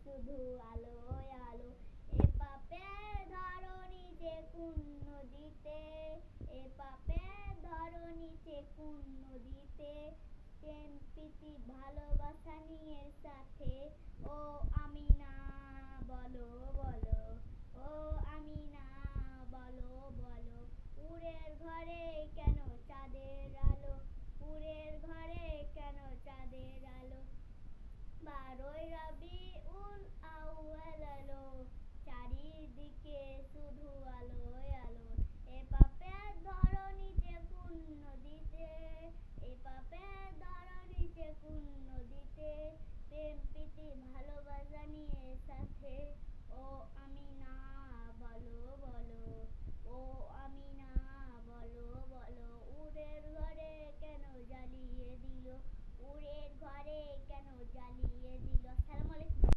শুধু আলো আলো। এ পাপের ধরণীতে কোন নদীতে, এ পাপের ধরণীতে কোন নদীতে প্রেম প্রীতি ভালোবাসা নিয়ে সাথে। ও আমিনা বলো বলো, ও আমিনা বলো বলো, উড়ের ঘরে কেন চাঁদের আলো, উড়ের ঘরে কেন চাঁদের আলো। 12ই রবিউল আউয়াল এলো, চারিদিকে শুধু আলো আলো। এ পাপের ধরণীতে কোন নদীতে, এ পাপের ধরণীতে কোন নদীতে প্রেম প্রীতি ভালোবাসা নিয়ে সাথে। ও আমিনা বলো বলো, ও আমিনা বলো বলো, উড়ের ঘরে কেন জ্বালিয়ে দিল, উড়ের ঘরে কেন জ্বালিয়ে দিল। আসসালামু আলাইকুম।